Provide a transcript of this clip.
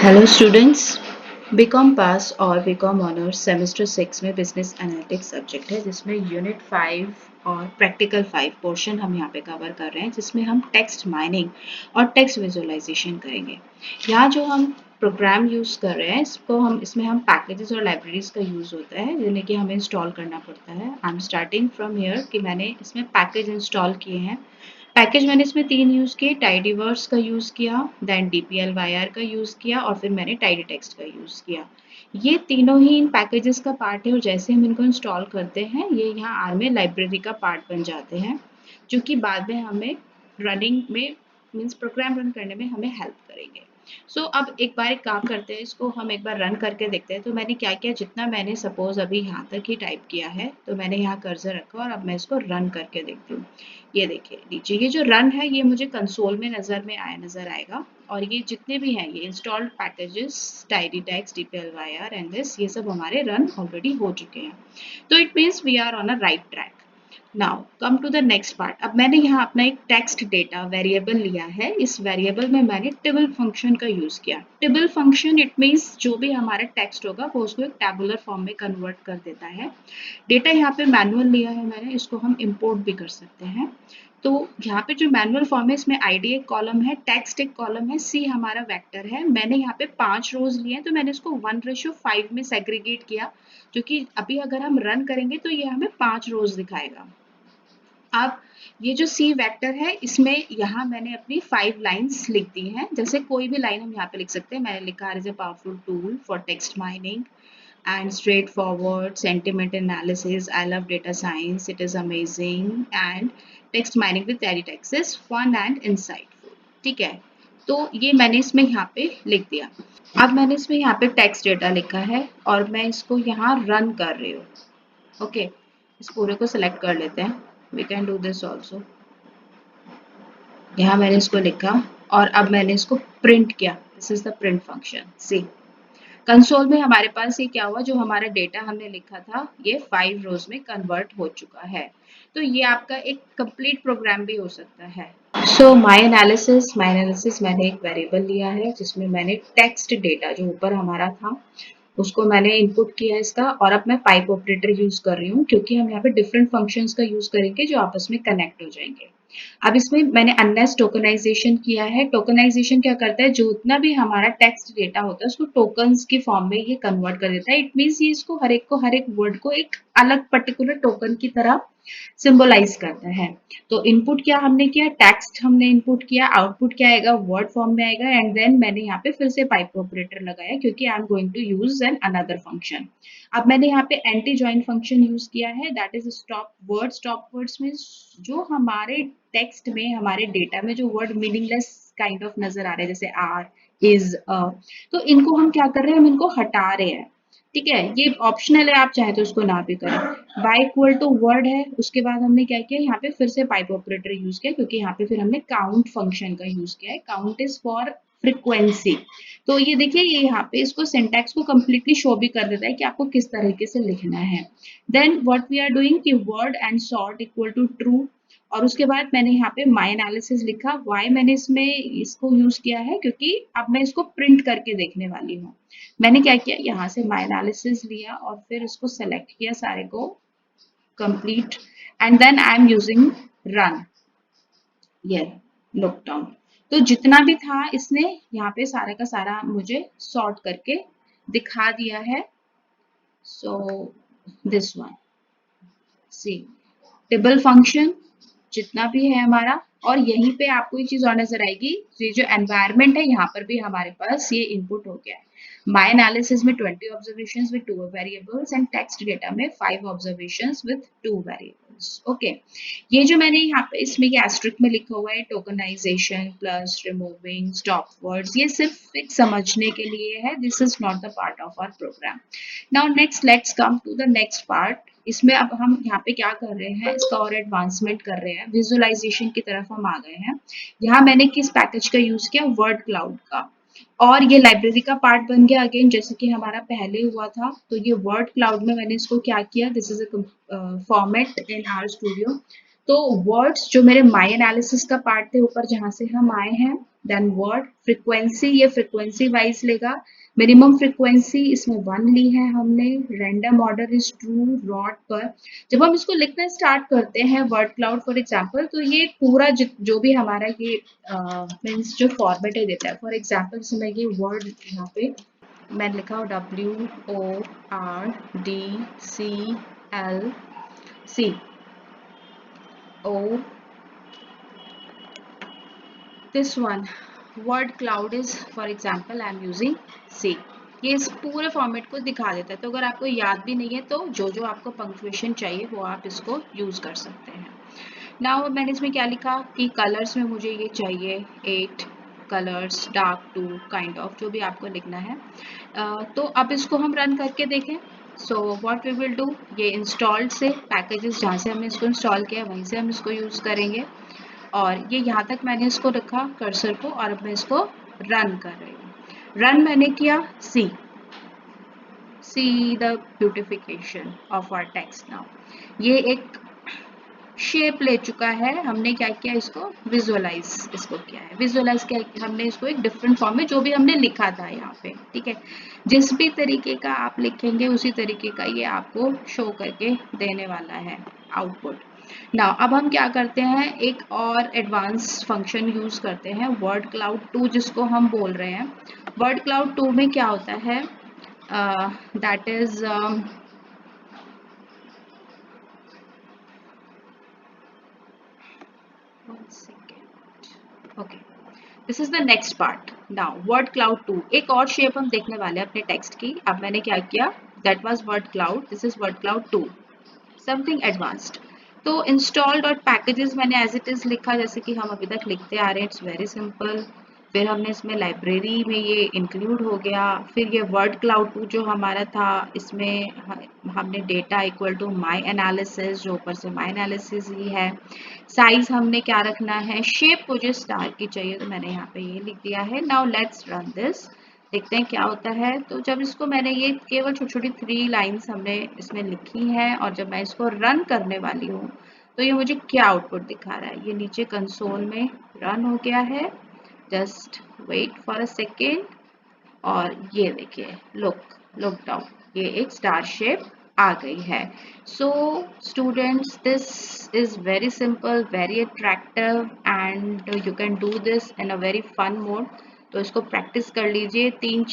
Hello students, BCom pass और BCom honours semester 6 में business analytics subject है जिसमें यूनिट 5 और प्रैक्टिकल 5 पोर्शन हम यहाँ पे कवर कर रहे हैं जिसमें हम टेक्स्ट माइनिंग और टेक्स्ट विजुअलाइजेशन करेंगे। यहाँ जो हम प्रोग्राम यूज़ कर रहे हैं इसमें हम पैकेजेस और लाइब्रेरीज का यूज़ होता है जिन्हें कि हमें इंस्टॉल करना पड़ता है। I am starting from here कि मैंने इसमें पैकेज इंस्टॉल किए हैं। पैकेज मैंने इसमें 3 यूज़ किए, टाइडीवर्स का यूज़ किया, देन डीपीएल-वाईआर का यूज़ किया और फिर मैंने टाइडी टेक्स्ट का यूज़ किया। ये तीनों ही इन पैकेजेस का पार्ट है और जैसे हम इनको इंस्टॉल करते हैं ये यहाँ आर में लाइब्रेरी का पार्ट बन जाते हैं जो कि बाद में हमें रनिंग में मीन्स प्रोग्राम रन करने में हमें हेल्प करेंगे। अब एक बार एक काम करते हैं, इसको हम एक बार रन करके देखते हैं। तो मैंने क्या किया, जितना मैंने सपोज अभी यहाँ तक ही टाइप किया है तो मैंने यहाँ कर्सर रखा और अब मैं इसको रन करके देखती हूँ। ये देखिए नीचे ये जो रन है ये मुझे कंसोल में नजर आएगा और ये जितने भी हैं ये installed packages tidy text dplyr and this ये सब हमारे रन ऑलरेडी हो चुके हैं। तो it means we are on a right track. Now come to the next part. अब मैंने यहाँ अपना एक टेक्स्ट डेटा वेरिएबल लिया है। इस वेरिएबल में मैंने टेबल फंक्शन का यूज किया। टेबल फंक्शन इट मीन्स जो भी हमारा टेक्स्ट होगा वो उसको एक टेबुलर फॉर्म में कन्वर्ट कर देता है। डेटा यहाँ पे मैनुअल लिया है मैंने, इसको हम इंपोर्ट भी कर सकते हैं। तो यहाँ पे जो मैनुअल फॉर्म है इसमें आईडी एक कॉलम है, टेक्स्ट एक कॉलम है, सी हमारा वेक्टर है। मैंने यहाँ पे 5 रोज लिए हैं तो मैंने इसको 1:5 में सेग्रीगेट किया, जो कि अभी अगर हम रन करेंगे तो ये हमें 5 रोज दिखाएगा। अब ये जो सी वेक्टर है इसमें यहाँ मैंने अपनी 5 लाइन्स लिख दी हैं। जैसे कोई भी लाइन हम यहाँ पे लिख सकते हैं। मैंने लिखा is a powerful tool for text mining and straightforward sentiment analysis. I love data science. It is amazing. And text mining with Terry text is fun and insightful. ठीक है, तो ये मैंने इसमें यहाँ पे लिख दिया। अब मैंने इसमें यहाँ पे टेक्स्ट डेटा लिखा है और मैं इसको यहाँ रन कर रही हूँ। ओके, इस पूरे को सिलेक्ट कर लेते हैं। We can do this also. यहाँ मैंने इसको लिखा और अब मैंने इसको प्रिंट किया। This is the print function. See console में हमारे पास ये क्या हुआ, जो हमारा डेटा हमने लिखा था ये 5 रोज में कन्वर्ट हो चुका है। तो ये आपका एक कंप्लीट प्रोग्राम भी हो सकता है। माई एनालिसिस मैंने एक वेरिएबल लिया है जिसमें मैंने टेक्स्ट डेटा जो ऊपर हमारा था उसको मैंने इनपुट किया इसका, और अब मैं पाइप ऑपरेटर यूज कर रही हूँ क्योंकि हम यहाँ पे डिफरेंट फंक्शंस का यूज करेंगे जो आपस में कनेक्ट हो जाएंगे। अब इसमें मैंने अनलेस टोकनाइजेशन किया है। टोकनाइजेशन क्या करता है, जो उतना भी हमारा टेक्स्ट डेटा होता है उसको टोकन्स की फॉर्म में ये कन्वर्ट कर देता है। इट मीन्स ये इसको हर एक वर्ड को एक अलग पर्टिकुलर टोकन की तरह सिंबलाइज करता है। तो इनपुट क्या हमने किया, टेक्स्ट हमने इनपुट किया, आउटपुट क्या आएगा, वर्ड फॉर्म में आएगा। एंड देन मैंने यहाँ पे फिर से पाइप ऑपरेटर लगाया क्योंकि I am going to use an another function. अब मैंने यहाँ पे एंटी ज्वाइन फंक्शन यूज किया है, that is stop word. Stop words में जो हमारे टेक्स्ट में हमारे डेटा में जो वर्ड मीनिंगलेस काइंड ऑफ नजर आ रहे हैं जैसे आर इज तो इनको हम क्या कर रहे हैं, हम इनको हटा रहे हैं। ठीक है, ये ऑप्शनल है, आप चाहे तो उसको ना भी करें। बाय इक्वल टू वर्ड है, उसके बाद हमने क्या किया, यहाँ पे फिर से पाइप ऑपरेटर यूज किया क्योंकि यहाँ पे फिर हमने काउंट फंक्शन का यूज किया है। Count is for frequency. तो ये देखिए ये यहाँ पे इसको सिंटैक्स को कंप्लीटली शो भी कर देता है कि आपको किस तरीके से लिखना है। Then what we are doing कि word and sort equal to true, और उसके बाद मैंने यहाँ पे माई एनालिसिस लिखा। वाई मैंने इसमें इसको यूज किया है क्योंकि अब मैं इसको प्रिंट करके देखने वाली हूँ। मैंने क्या किया, यहाँ से माई एनालिसिस लिया और फिर इसको सेलेक्ट किया सारे को complete, and then I am using run. ये लुक डाउन, तो जितना भी था इसने यहाँ पे सारा का सारा मुझे सॉर्ट करके दिखा दिया है। So this one, see table function जितना भी है हमारा, और यहीं पे आपको ये चीज और नजर आएगी, ये जो एनवायरनमेंट है यहाँ पर भी हमारे पास ये इनपुट हो गया है। माई एनालिसिस में 20 observations with 2 variables and text data में 5 ऑब्जर्वेशंस विद 2 वेरिएबल्स। ओके, ये जो मैंने यहाँ पे इसमें ये एस्ट्रिक में लिखा हुआ है tokenisation plus removing stop words, ये सिर्फ एक समझने के लिए है। This is not the part of our program. Now next let's come to the next part. इसमें अब हम यहाँ पे क्या कर रहे हैं, इसका और एडवांसमेंट कर रहे हैं, विजुअलाइजेशन की तरफ हम आ गए हैं। यहाँ मैंने किस पैकेज का यूज किया, वर्ड क्लाउड का, और ये लाइब्रेरी का पार्ट बन गया अगेन जैसे कि हमारा पहले हुआ था। तो ये वर्ड क्लाउड में मैंने इसको क्या किया, this is a format in are studio. तो वर्ड्स जो मेरे माई एनालिसिस का पार्ट थे ऊपर जहां से हम आए हैं, देन वर्ड फ्रीक्वेंसी, ये फ्रीक्वेंसी वाइज लेगा। मिनिमम फ्रीक्वेंसी इसमें 1 ली है हमने। Random order is true rot per. जब हम इसको लिखना स्टार्ट करते हैं वर्ड क्लाउड फॉर एग्जांपल, तो ये पूरा जो भी हमारा ये मीन्स जो फॉर्मेट है देता है। फॉर एग्जांपल जैसे मैं ये वर्ड यहाँ पे मैंने लिखा WORDCLC O, this one word cloud is for example I am using C। ये इस पूरे फॉर्मेट को दिखा देता है। तो अगर आपको याद भी नहीं है तो जो जो आपको पंक्चुएशन चाहिए वो आप इसको यूज कर सकते हैं। नाउ मैंने इसमें क्या लिखा कि कलर्स में मुझे ये चाहिए 8 colours, dark two kind of, जो भी आपको लिखना है। तो अब इसको हम रन करके देखें। So what we will do, ये इंस्टॉल्ड से पैकेजेस जहाँ से हमने इसको इंस्टॉल किया वहीं से हम इसको यूज करेंगे। और ये यहाँ तक मैंने इसको रखा कर्सर को, और अब मैं इसको रन कर रही हूँ। रन मैंने किया, see the beautification of our text. Now ये एक शेप ले चुका है। हमने क्या किया, इसको विजुअलाइज इसको किया है। विजुअलाइज क्या, हमने इसको एक डिफरेंट फॉर्म में जो भी हमने लिखा था यहाँ पे, ठीक है, जिस भी तरीके का आप लिखेंगे उसी तरीके का ये आपको शो करके देने वाला है आउटपुट। नाउ अब हम क्या करते हैं, एक और एडवांस फंक्शन यूज करते हैं, वर्ड क्लाउड 2 जिसको हम बोल रहे हैं। वर्ड क्लाउड 2 में क्या होता है, that is one second, okay, this is the next part. Now word cloud 2 एक और शेप हम देखने वाले हैं अपने टेक्स्ट की। अब मैंने क्या किया, that was word cloud, this is word cloud 2, something advanced. तो इंस्टॉल्ड और पैकेजेस मैंने एज इट इज लिखा, जैसे कि हम अभी तक लिखते आ रहे हैं, इट्स वेरी सिंपल। फिर हमने इसमें लाइब्रेरी में ये इंक्लूड हो गया। फिर ये वर्ड क्लाउड 2 जो हमारा था, इसमें हमने data equal to my analysis, जो ऊपर से माई एनालिसिस ही है। साइज हमने क्या रखना है, शेप मुझे स्टार की चाहिए तो मैंने यहाँ पे ये लिख दिया है। नाउ लेट्स रन दिस, देखते हैं क्या होता है। तो जब इसको मैंने, ये केवल छोटी छोटी 3 लाइन्स हमने इसमें लिखी है, और जब मैं इसको रन करने वाली हूँ तो ये मुझे क्या आउटपुट दिखा रहा है, ये नीचे कंसोल में रन हो गया है। Just wait for a second, और ये देखिए, लुक डाउन, ये एक स्टार शेप आ गई है। So students, this is very simple, very attractive, and you can do this in a very fun mode. तो इसको प्रैक्टिस कर लीजिए 3